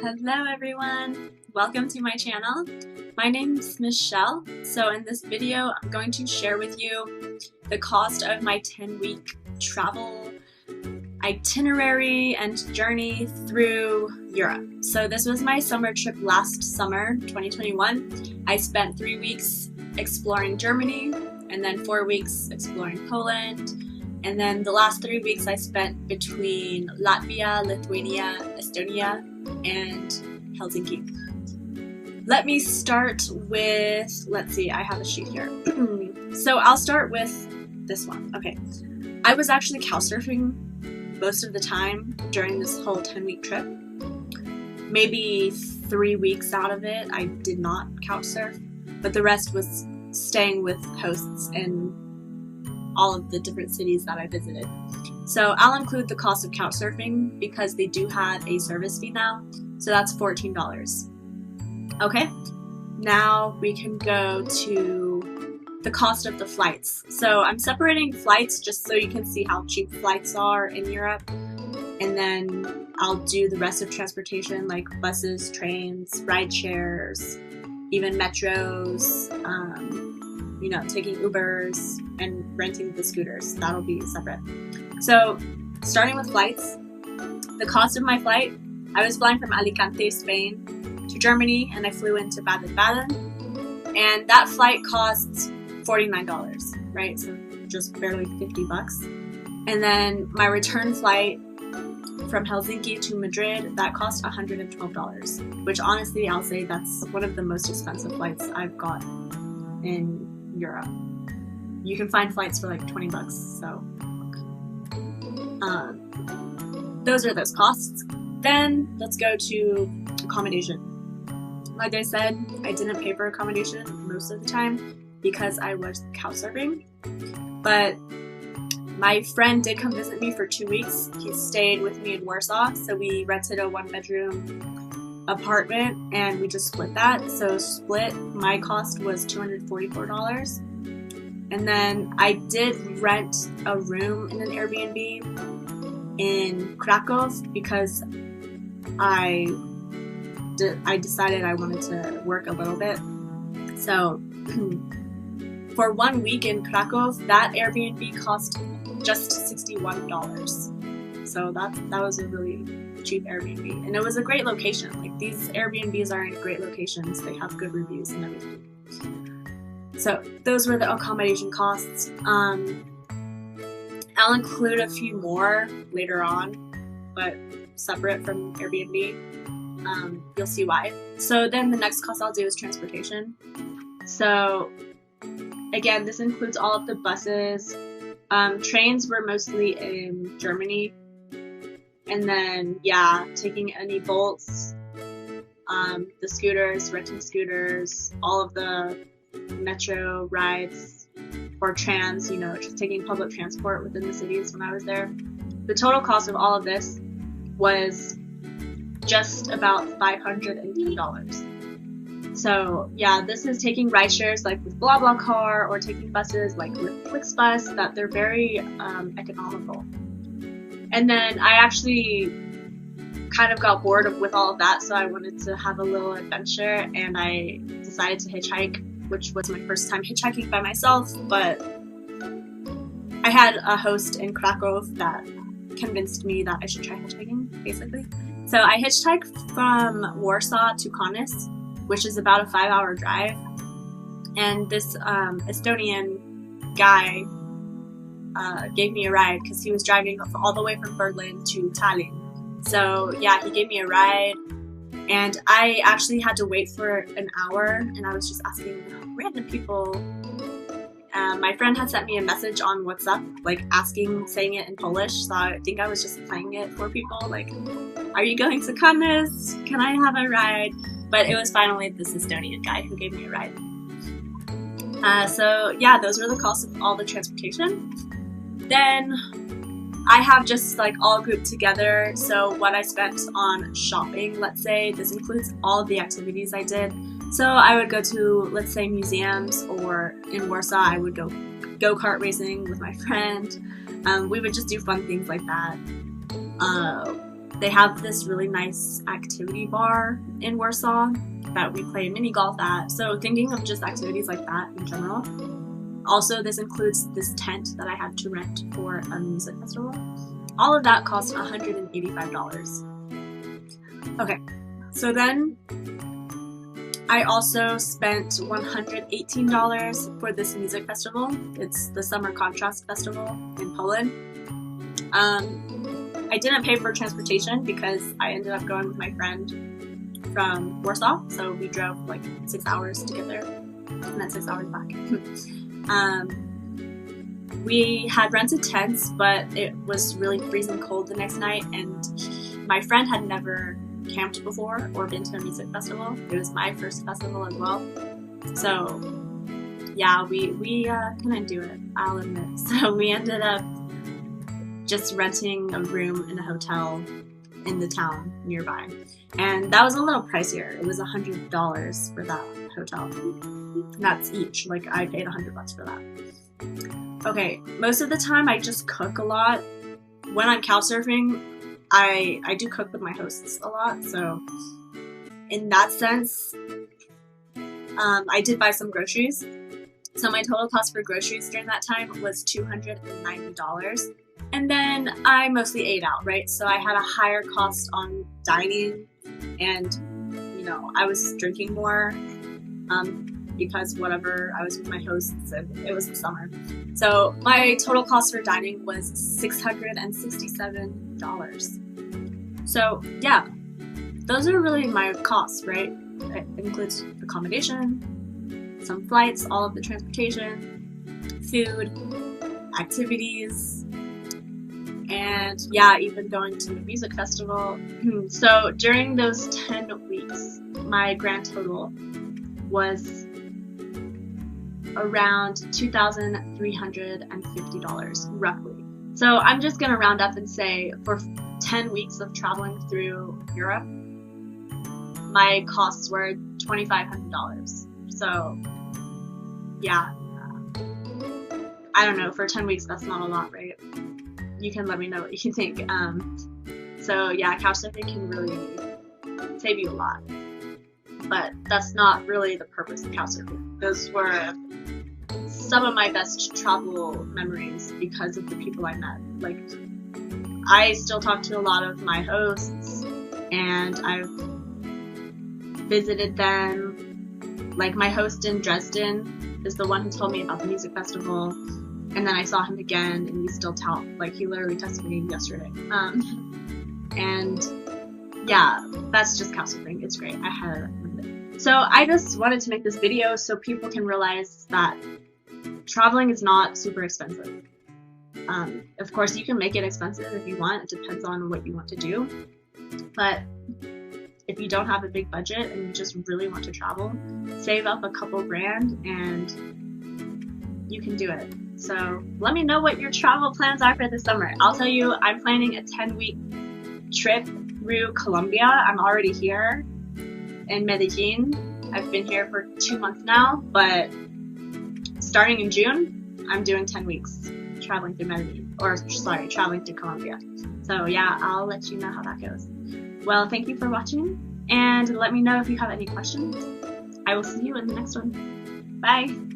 Hello everyone! Welcome to my channel. My name is Michelle. So in this video I'm going to share with you the cost of my 10-week travel itinerary and journey through Europe. So this was my summer trip last summer, 2021. I spent 3 weeks exploring Germany and then 4 weeks exploring Poland. And then the last 3 weeks I spent between Latvia, Lithuania, Estonia, and Helsinki. Let me start with, let's see, I have a sheet here. So I'll start with this one. Okay. I was actually couchsurfing most of the time during this whole 10-week trip. Maybe 3 weeks out of it I did not couchsurf, but the rest was staying with hosts in all of the different cities that I visited. So I'll include the cost of couchsurfing because they do have a service fee now, so that's $14. Okay, now we can go to the cost of the flights. So I'm separating flights just so you can see how cheap flights are in Europe, and then I'll do the rest of transportation like buses, trains, ride shares, even metros, you know, taking Ubers and renting the scooters. That'll be separate. So starting with flights, the cost of my flight, I was flying from Alicante, Spain to Germany, and I flew into Baden-Baden, and that flight costs $49, right? So just barely 50 bucks. And then my return flight from Helsinki to Madrid, that cost $112, which honestly I'll say that's one of the most expensive flights I've got in Europe. You can find flights for like 20 bucks, so those are those costs. Then let's go to accommodation. Like I said, I didn't pay for accommodation most of the time because I was couchsurfing, but my friend did come visit me for 2 weeks. He stayed with me in Warsaw, so we rented a 1-bedroom apartment and we just split that. So split, my cost was $244. And then I did rent a room in an Airbnb in Krakow because I decided I wanted to work a little bit. So for 1 week in Krakow, that Airbnb cost just $61. So that was a really cheap Airbnb, and it was a great location. Like, these Airbnbs are in great locations, they have good reviews and everything. So those were the accommodation costs. I'll include a few more later on, but separate from Airbnb. You'll see why. So then the next cost I'll do is transportation. So again, this includes all of the buses. Trains were mostly in Germany. And then, yeah, taking any bolts, the scooters, renting scooters, all of the metro rides or trams, you know, just taking public transport within the cities when I was there. The total cost of all of this was just about $580. So yeah, this is taking ride shares like with Blabla Car or taking buses like with Flixbus, that they're very economical. And then I actually kind of got bored with all of that, so I wanted to have a little adventure, and I decided to hitchhike, which was my first time hitchhiking by myself, but I had a host in Krakow that convinced me that I should try hitchhiking, basically. So I hitchhiked from Warsaw to Kaunus, which is about a 5-hour drive, and this Estonian guy gave me a ride because he was driving all the way from Berlin to Tallin. So yeah, he gave me a ride, and I actually had to wait for an hour, and I was just asking random people. My friend had sent me a message on WhatsApp, like saying it in Polish, so I think I was just playing it for people, like, are you going to Kaunus? Can I have a ride? But it was finally this Estonian guy who gave me a ride. So yeah, those were the costs of all the transportation. Then I have just like all grouped together, so what I spent on shopping, let's say, this includes all of the activities I did. So I would go to, let's say, museums, or in Warsaw I would go go-kart racing with my friend. We would just do fun things like that. They have this really nice activity bar in Warsaw that we play mini golf at. So thinking of just activities like that in general. Also, this includes this tent that I had to rent for a music festival. All of that cost $185. Okay, so then I also spent $118 for this music festival. It's the Summer Contrast Festival in Poland. I didn't pay for transportation because I ended up going with my friend from Warsaw, so we drove like 6 hours to get there, and then 6 hours back. We had rented tents, but it was really freezing cold the next night, and my friend had never camped before or been to a music festival. It was my first festival as well, so yeah, we couldn't do it, I'll admit. So we ended up just renting a room in a hotel in the town nearby, and that was a little pricier. It was $100 for that hotel. That's each. Like, I paid $100 for that. Okay, most of the time I just cook a lot. When I'm couchsurfing, I do cook with my hosts a lot, so in that sense, I did buy some groceries. So my total cost for groceries during that time was $290. And then I mostly ate out, right? So I had a higher cost on dining, and, you know, I was drinking more because whatever, I was with my hosts and it was the summer. So my total cost for dining was $667. So yeah, those are really my costs, right? It includes accommodation, some flights, all of the transportation, food, activities, and yeah, even going to the music festival. So during those 10 weeks, my grand total was around $2,350, roughly. So I'm just gonna round up and say for 10 weeks of traveling through Europe, my costs were $2,500. So yeah, I don't know, for 10 weeks that's not a lot, right? You can let me know what you think. So yeah, couchsurfing can really save you a lot, but that's not really the purpose of couchsurfing. Those were some of my best travel memories because of the people I met. Like, I still talk to a lot of my hosts, and I've visited them. Like, my host in Dresden is the one who told me about the music festival, and then I saw him again, and we still talk. Like, he literally texted me yesterday. And yeah, that's just couchsurfing. It's great. I highly recommend it. So I just wanted to make this video so people can realize that traveling is not super expensive. Of course, you can make it expensive if you want. It depends on what you want to do. But if you don't have a big budget and you just really want to travel, save up a couple grand and you can do it. So let me know what your travel plans are for the summer. I'll tell you, I'm planning a 10-week trip through Colombia. I'm already here in Medellin. I've been here for 2 months now, but starting in June, I'm doing 10 weeks traveling through traveling through Colombia. So yeah, I'll let you know how that goes. Well, thank you for watching, and let me know if you have any questions. I will see you in the next one. Bye!